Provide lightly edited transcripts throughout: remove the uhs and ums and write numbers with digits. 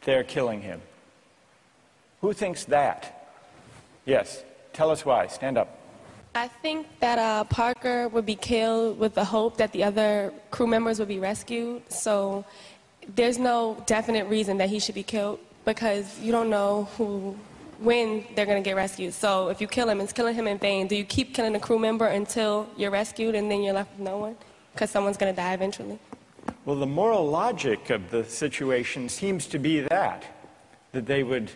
they're killing him. Who thinks that? Yes. Tell us why. Stand up. I think that Parker would be killed with the hope that the other crew members would be rescued. So there's no definite reason that he should be killed because you don't know when they're going to get rescued. So if you kill him, it's killing him in vain. Do you keep killing a crew member until you're rescued and then you're left with no one? Because someone's going to die eventually. Well, the moral logic of the situation seems to be that they would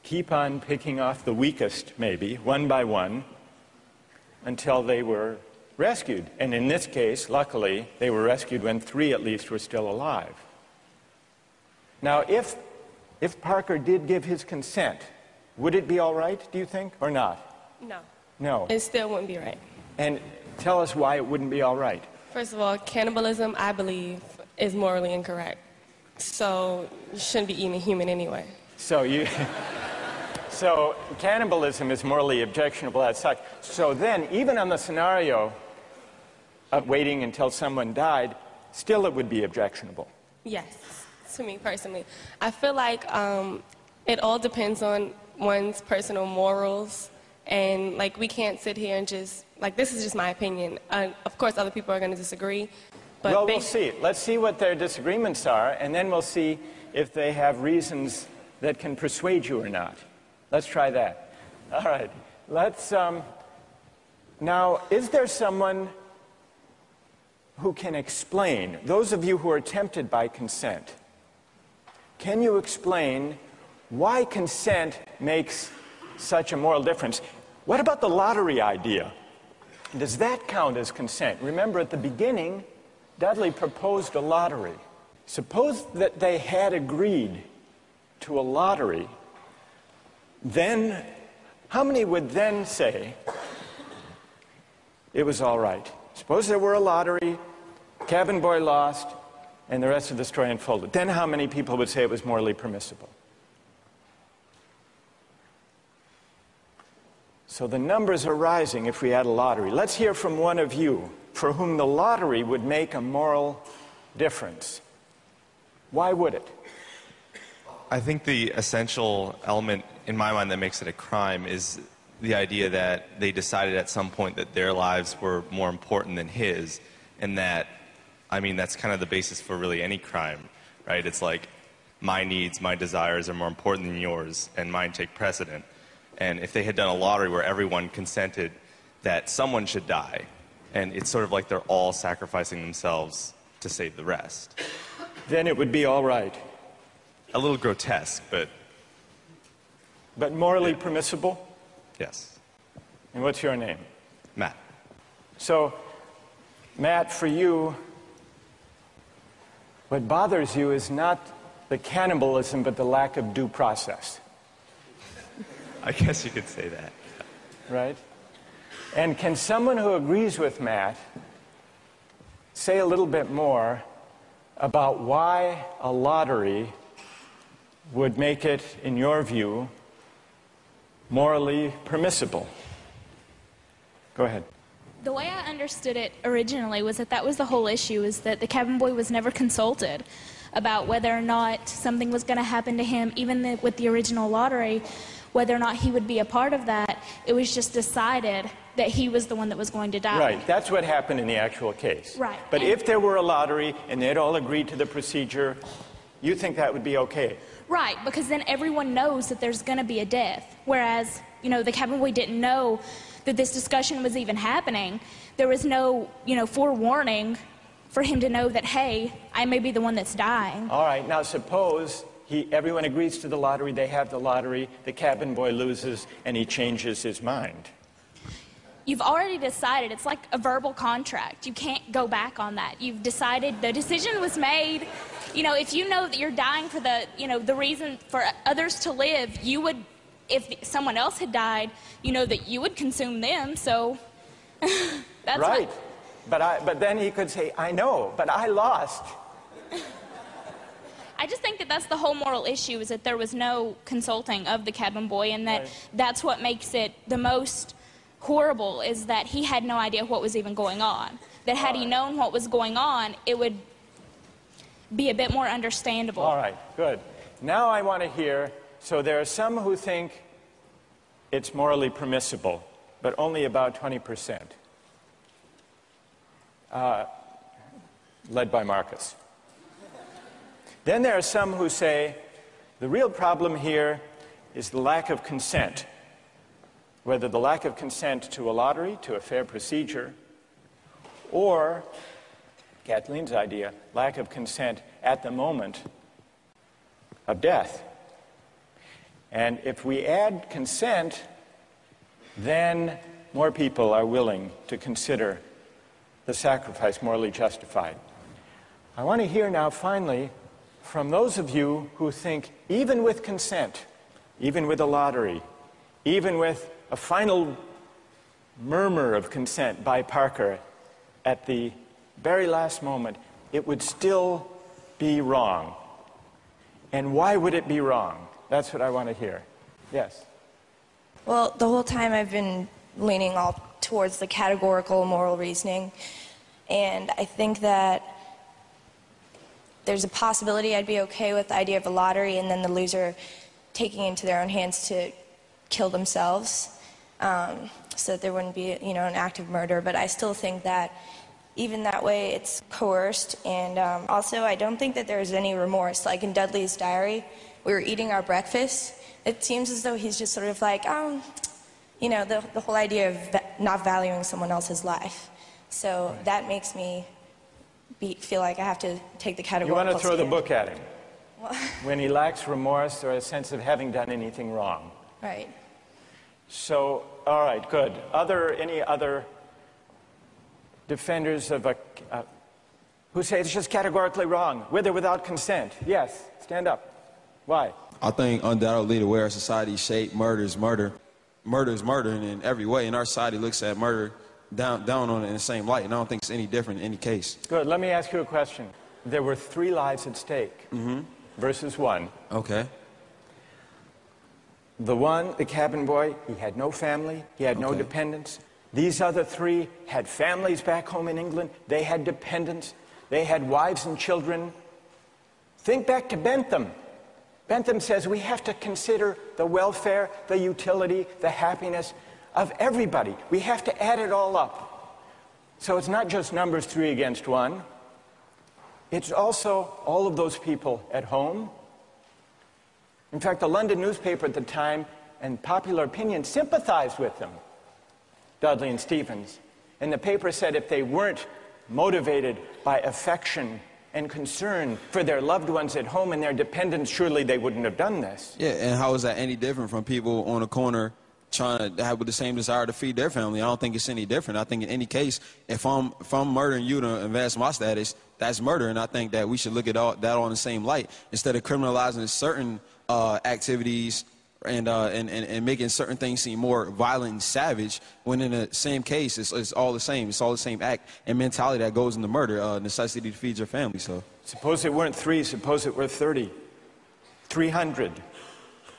keep on picking off the weakest, maybe, one by one, until they were rescued. And in this case, luckily, they were rescued when 3 at least were still alive. Now, if Parker did give his consent, would it be all right, do you think, or not? No. No. It still wouldn't be right. And tell us why it wouldn't be all right. First of all, cannibalism, I believe, is morally incorrect. So you shouldn't be eating a human anyway. So cannibalism is morally objectionable as such. So then, even on the scenario of waiting until someone died, still it would be objectionable. Yes, to me personally. I feel like it all depends on one's personal morals. And, like, we can't sit here and just, like, this is just my opinion. Of course, other people are going to disagree. But well, we'll see. Let's see what their disagreements are, and then we'll see if they have reasons that can persuade you or not. Let's try that. All right. Let's, now, is there someone who can explain, those of you who are tempted by consent, can you explain why consent makes such a moral difference? What about the lottery idea? Does that count as consent? Remember, at the beginning, Dudley proposed a lottery. Suppose that they had agreed to a lottery, then how many would then say it was all right? Suppose there were a lottery, cabin boy lost, and the rest of the story unfolded. Then how many people would say it was morally permissible? So the numbers are rising if we had a lottery. Let's hear from one of you for whom the lottery would make a moral difference. Why would it? I think the essential element in my mind that makes it a crime is the idea that they decided at some point that their lives were more important than his, and that, I mean, that's kind of the basis for really any crime, right? It's like my needs, my desires are more important than yours, and mine take precedent. And if they had done a lottery where everyone consented that someone should die, and it's sort of like they're all sacrificing themselves to save the rest, then it would be all right. A little grotesque, but... But morally permissible? Yes. And what's your name? Matt. So, Matt, for you, what bothers you is not the cannibalism, but the lack of due process. I guess you could say that. Right? And can someone who agrees with Matt say a little bit more about why a lottery would make it, in your view, morally permissible? Go ahead. The way I understood it originally was that was the whole issue, is that the cabin boy was never consulted about whether or not something was going to happen to him, even with the original lottery, whether or not he would be a part of that. It was just decided that he was the one that was going to die. Right, that's what happened in the actual case. Right. But if there were a lottery and they'd all agreed to the procedure, you think that would be okay? Right, because then everyone knows that there's going to be a death. Whereas, you know, the cabin boy didn't know that this discussion was even happening. There was no, forewarning for him to know that, hey, I may be the one that's dying. All right, now suppose everyone agrees to the lottery, they have the lottery, the cabin boy loses, and he changes his mind. You've already decided. It's like a verbal contract. You can't go back on that. You've decided, the decision was made. If you know that you're dying for the reason for others to live, you would, if someone else had died, that you would consume them, so that's right. But then he could say, I know, but I lost. I just think that that's the whole moral issue, is that there was no consulting of the cabin boy, and that's what makes it the most horrible, is that he had no idea what was even going on. That had he known what was going on, it would be a bit more understandable. All right, good. Now I want to hear, so there are some who think it's morally permissible, but only about 20%, led by Marcus. Then there are some who say the real problem here is the lack of consent, whether the lack of consent to a lottery, to a fair procedure, or, Kathleen's idea, lack of consent at the moment of death. And if we add consent, then more people are willing to consider the sacrifice morally justified. I want to hear now, finally, from those of you who think even with consent, even with a lottery, even with a final murmur of consent by Parker at the very last moment, it would still be wrong. And why would it be wrong? That's what I want to hear. Yes? Well, the whole time I've been leaning all towards the categorical moral reasoning, and I think that there's a possibility I'd be okay with the idea of a lottery and then the loser taking it into their own hands to kill themselves, so that there wouldn't be, an act of murder. But I still think that even that way it's coerced, and also I don't think that there's any remorse. Like in Dudley's diary, we were eating our breakfast. It seems as though he's just sort of like, the whole idea of not valuing someone else's life. So that makes me feel like I have to take the categorical. You want to throw the stand. book at him when he lacks remorse or a sense of having done anything wrong. Right. So, all right, good. Any other defenders of who say it's just categorically wrong, with or without consent? Yes, stand up. Why? I think undoubtedly the way our society is shaped, murder is murder. Murder is murder in every way, and our society looks at murder down on it in the same light, and I don't think it's any different in any case. Good. Let me ask you a question. There were 3 lives at stake versus 1. Okay. The one, the cabin boy, he had no family, he had no dependents. These other 3 had families back home in England. They had dependents. They had wives and children. Think back to Bentham. Bentham says we have to consider the welfare, the utility, the happiness of everybody. We have to add it all up. So it's not just numbers 3 against 1. It's also all of those people at home. In fact, the London newspaper at the time and popular opinion sympathized with them, Dudley and Stevens. And the paper said if they weren't motivated by affection and concern for their loved ones at home and their dependents, surely they wouldn't have done this. Yeah, and how is that any different from people on a corner trying to have with the same desire to feed their family? I don't think it's any different. I think in any case, if I'm murdering you to advance my status, that's murder, and I think that we should look at that all in the same light instead of criminalizing certain activities and making certain things seem more violent and savage, when in the same case it's all the same. It's all the same act and mentality that goes into murder, necessity to feed your family. So suppose it weren't 3, suppose it were 30, 300.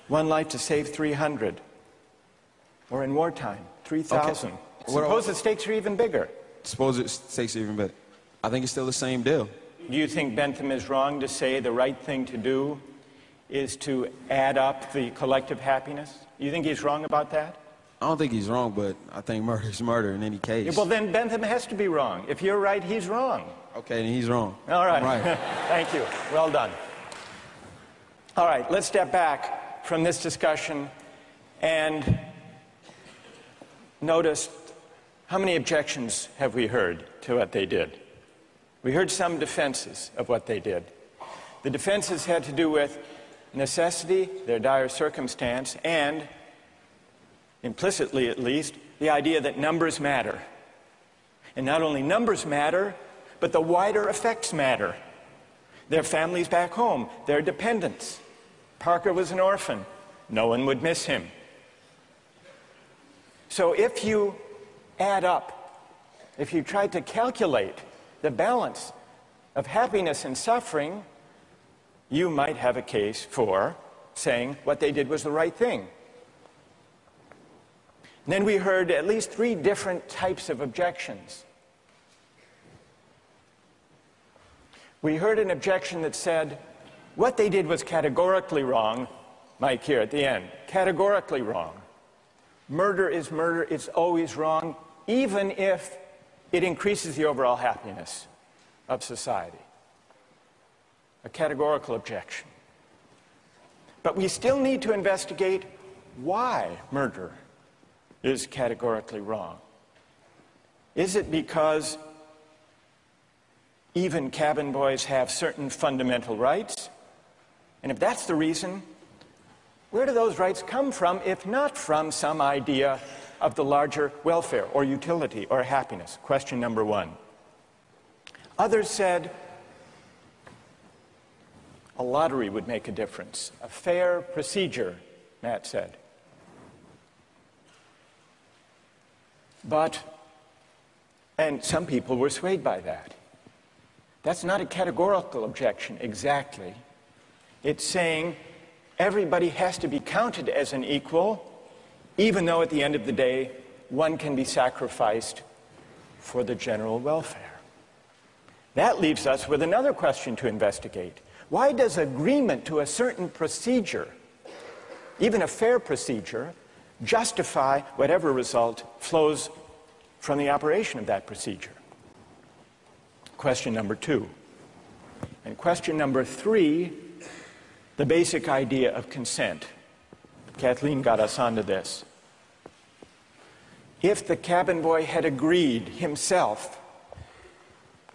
1 life to save 300. Or in wartime, 3,000. Okay. Suppose the stakes are even bigger. Suppose the stakes are even bigger. I think it's still the same deal. Do you think Bentham is wrong to say the right thing to do is to add up the collective happiness? You think he's wrong about that? I don't think he's wrong, but I think murder is murder in any case. Yeah, well, then Bentham has to be wrong. If you're right, he's wrong. Okay, then he's wrong. All right. Right. Thank you. Well done. All right, let's step back from this discussion and notice how many objections have we heard to what they did. We heard some defenses of what they did. The defenses had to do with necessity, their dire circumstance, and, implicitly at least, the idea that numbers matter. And not only numbers matter, but the wider effects matter. Their families back home, their dependents. Parker was an orphan. No one would miss him. So if you add up, if you try to calculate the balance of happiness and suffering, you might have a case for saying what they did was the right thing. And then we heard at least 3 different types of objections. we heard an objection that said, what they did was categorically wrong. Mike here at the end, categorically wrong. Murder is murder, it's always wrong, even if it increases the overall happiness of society. A categorical objection. But we still need to investigate why murder is categorically wrong. Is it because even cabin boys have certain fundamental rights? And if that's the reason, where do those rights come from, if not from some idea of the larger welfare or utility or happiness? Question number one. Others said a lottery would make a difference. A fair procedure, Matt said. And some people were swayed by that. That's not a categorical objection exactly. It's saying everybody has to be counted as an equal, even though at the end of the day, one can be sacrificed for the general welfare. That leaves us with another question to investigate. Why does agreement to a certain procedure, even a fair procedure, justify whatever result flows from the operation of that procedure? Question number two. And question number three, the basic idea of consent. Kathleen got us onto this. If the cabin boy had agreed himself,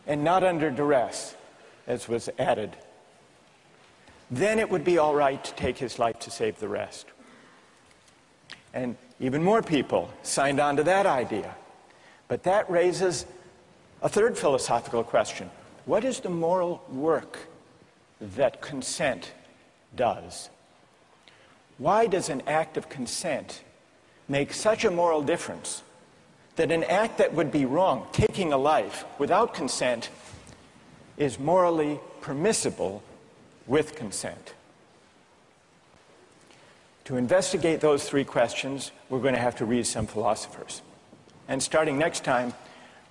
and not under duress, as was added, then it would be all right to take his life to save the rest. And even more people signed on to that idea. But that raises a third philosophical question. What is the moral work that consent does? Why does an act of consent make such a moral difference that an act that would be wrong, taking a life without consent, is morally permissible with consent? To investigate those three questions, we're going to have to read some philosophers. And starting next time,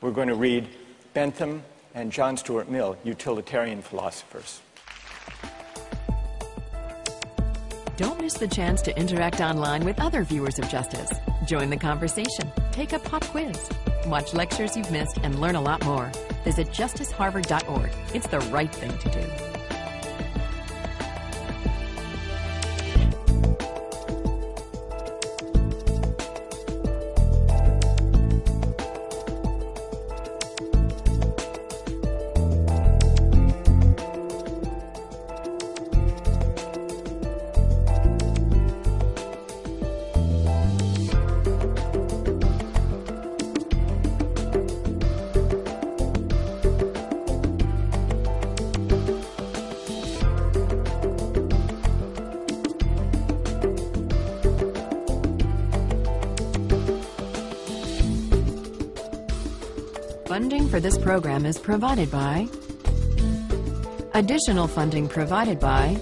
we're going to read Bentham and John Stuart Mill, utilitarian philosophers. Don't miss the chance to interact online with other viewers of Justice. Join the conversation, take a pop quiz, watch lectures you've missed, and learn a lot more. Visit justiceharvard.org. It's the right thing to do. Funding for this program is provided by... Additional funding provided by